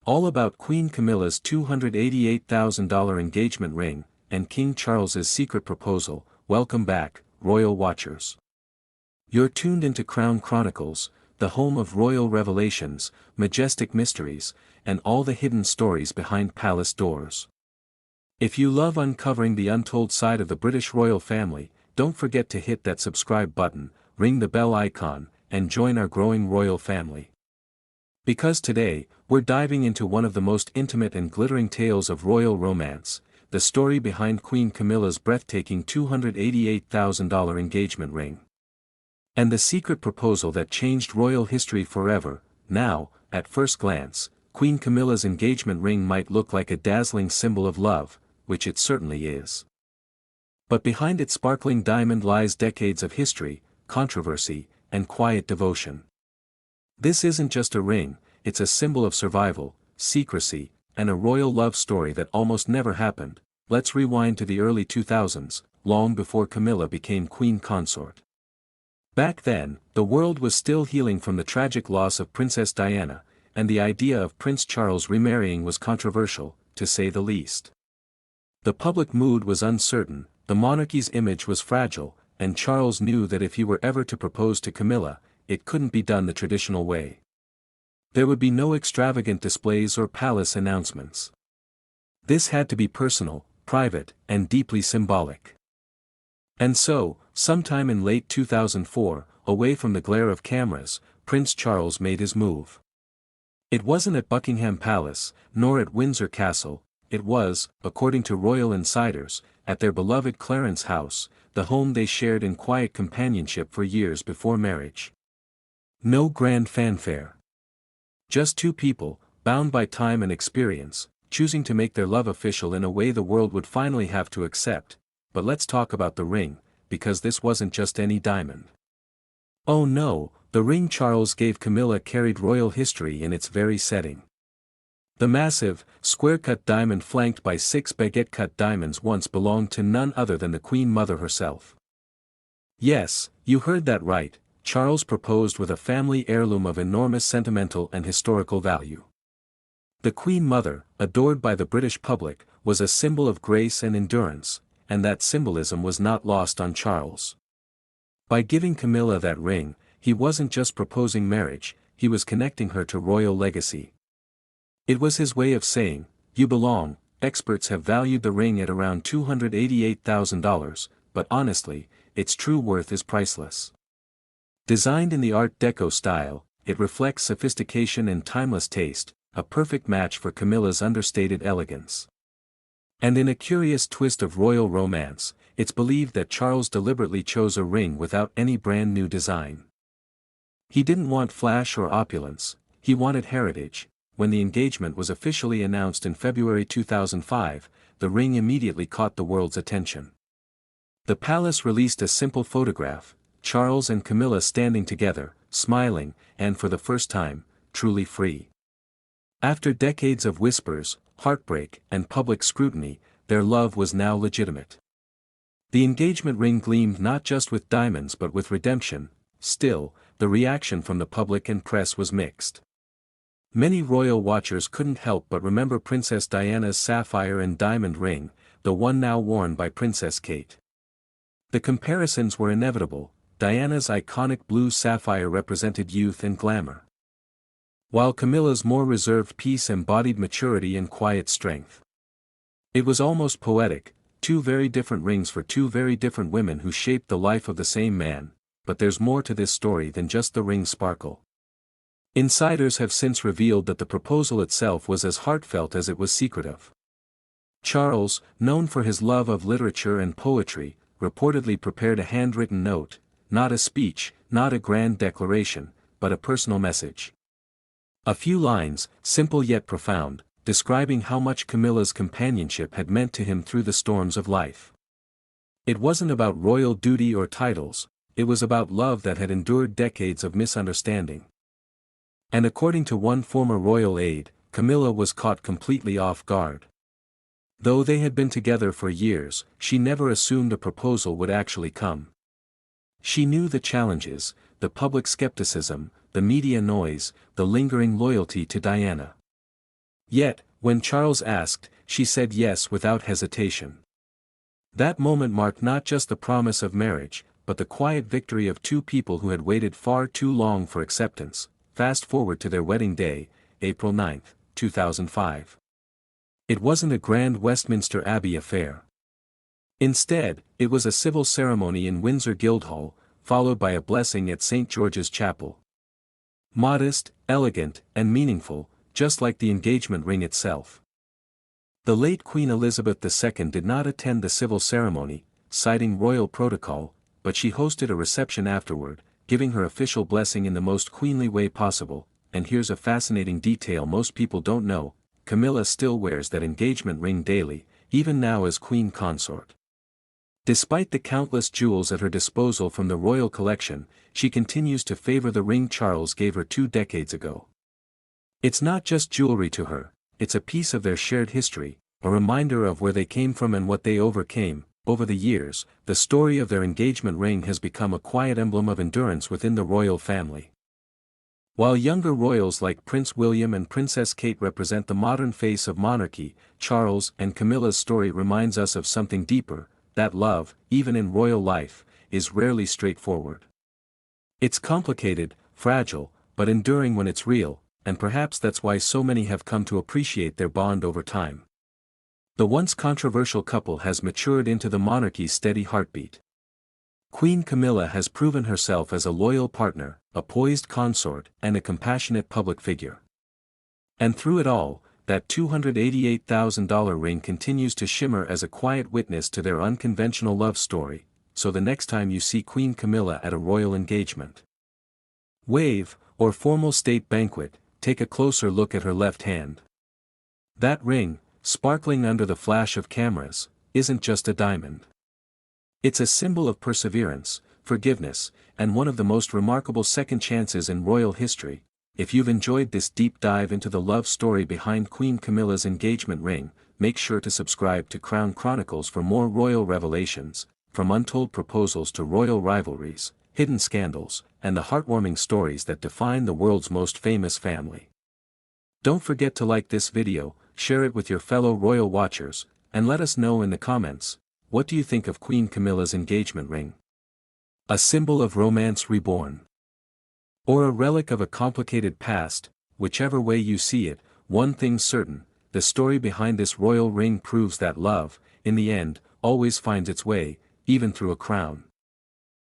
All about Queen Camilla's $288,000 engagement ring, and King Charles's secret proposal. Welcome back, royal watchers. You're tuned into Crown Chronicles, the home of royal revelations, majestic mysteries, and all the hidden stories behind palace doors. If you love uncovering the untold side of the British royal family, don't forget to hit that subscribe button, ring the bell icon, and join our growing royal family. Because today, we're diving into one of the most intimate and glittering tales of royal romance, the story behind Queen Camilla's breathtaking $288,000 engagement ring. And the secret proposal that changed royal history forever. Now, at first glance, Queen Camilla's engagement ring might look like a dazzling symbol of love, which it certainly is. But behind its sparkling diamond lies decades of history, controversy, and quiet devotion. This isn't just a ring, it's a symbol of survival, secrecy, and a royal love story that almost never happened. Let's rewind to the early 2000s, long before Camilla became queen consort. Back then, the world was still healing from the tragic loss of Princess Diana, and the idea of Prince Charles remarrying was controversial, to say the least. The public mood was uncertain, the monarchy's image was fragile, and Charles knew that if he were ever to propose to Camilla, it couldn't be done the traditional way. There would be no extravagant displays or palace announcements. This had to be personal, private, and deeply symbolic. And so, sometime in late 2004, away from the glare of cameras, Prince Charles made his move. It wasn't at Buckingham Palace, nor at Windsor Castle, it was, according to royal insiders, at their beloved Clarence house, the home they shared in quiet companionship for years before marriage. No grand fanfare. Just two people, bound by time and experience, choosing to make their love official in a way the world would finally have to accept. But let's talk about the ring, because this wasn't just any diamond. Oh no, the ring Charles gave Camilla carried royal history in its very setting. The massive, square-cut diamond flanked by 6 baguette-cut diamonds once belonged to none other than the Queen Mother herself. Yes, you heard that right, Charles proposed with a family heirloom of enormous sentimental and historical value. The Queen Mother, adored by the British public, was a symbol of grace and endurance, and that symbolism was not lost on Charles. By giving Camilla that ring, he wasn't just proposing marriage, he was connecting her to royal legacy. It was his way of saying, "You belong." Experts have valued the ring at around $288,000, but honestly, its true worth is priceless. Designed in the Art Deco style, it reflects sophistication and timeless taste, a perfect match for Camilla's understated elegance. And in a curious twist of royal romance, it's believed that Charles deliberately chose a ring without any brand new design. He didn't want flash or opulence, he wanted heritage. When the engagement was officially announced in February 2005, the ring immediately caught the world's attention. The palace released a simple photograph, Charles and Camilla standing together, smiling, and for the first time, truly free. After decades of whispers, heartbreak, and public scrutiny, their love was now legitimate. The engagement ring gleamed not just with diamonds but with redemption. Still, the reaction from the public and press was mixed. Many royal watchers couldn't help but remember Princess Diana's sapphire and diamond ring, the one now worn by Princess Kate. The comparisons were inevitable. Diana's iconic blue sapphire represented youth and glamour, while Camilla's more reserved piece embodied maturity and quiet strength. It was almost poetic, two very different rings for two very different women who shaped the life of the same man. But there's more to this story than just the ring's sparkle. Insiders have since revealed that the proposal itself was as heartfelt as it was secretive. Charles, known for his love of literature and poetry, reportedly prepared a handwritten note, not a speech, not a grand declaration, but a personal message. A few lines, simple yet profound, describing how much Camilla's companionship had meant to him through the storms of life. It wasn't about royal duty or titles, it was about love that had endured decades of misunderstanding. And according to one former royal aide, Camilla was caught completely off guard. Though they had been together for years, she never assumed a proposal would actually come. She knew the challenges, the public skepticism, the media noise, the lingering loyalty to Diana. Yet, when Charles asked, she said yes without hesitation. That moment marked not just the promise of marriage, but the quiet victory of two people who had waited far too long for acceptance. Fast forward to their wedding day, April 9, 2005. It wasn't a grand Westminster Abbey affair. Instead, it was a civil ceremony in Windsor Guildhall, followed by a blessing at St. George's Chapel. Modest, elegant, and meaningful, just like the engagement ring itself. The late Queen Elizabeth II did not attend the civil ceremony, citing royal protocol, but she hosted a reception afterward, giving her official blessing in the most queenly way possible. And here's a fascinating detail most people don't know: Camilla still wears that engagement ring daily, even now as queen consort. Despite the countless jewels at her disposal from the royal collection, she continues to favor the ring Charles gave her 2 decades ago. It's not just jewelry to her, it's a piece of their shared history, a reminder of where they came from and what they overcame. Over the years, the story of their engagement ring has become a quiet emblem of endurance within the royal family. While younger royals like Prince William and Princess Kate represent the modern face of monarchy, Charles and Camilla's story reminds us of something deeper: that love, even in royal life, is rarely straightforward. It's complicated, fragile, but enduring when it's real, and perhaps that's why so many have come to appreciate their bond over time. The once controversial couple has matured into the monarchy's steady heartbeat. Queen Camilla has proven herself as a loyal partner, a poised consort, and a compassionate public figure. And through it all, that $288,000 ring continues to shimmer as a quiet witness to their unconventional love story. So the next time you see Queen Camilla at a royal engagement, wave, or formal state banquet, take a closer look at her left hand. That ring, sparkling under the flash of cameras, isn't just a diamond. It's a symbol of perseverance, forgiveness, and one of the most remarkable second chances in royal history. If you've enjoyed this deep dive into the love story behind Queen Camilla's engagement ring, make sure to subscribe to Crown Chronicles for more royal revelations, from untold proposals to royal rivalries, hidden scandals, and the heartwarming stories that define the world's most famous family. Don't forget to like this video, share it with your fellow royal watchers, and let us know in the comments, what do you think of Queen Camilla's engagement ring? A symbol of romance reborn? Or a relic of a complicated past? Whichever way you see it, one thing's certain: the story behind this royal ring proves that love, in the end, always finds its way, even through a crown.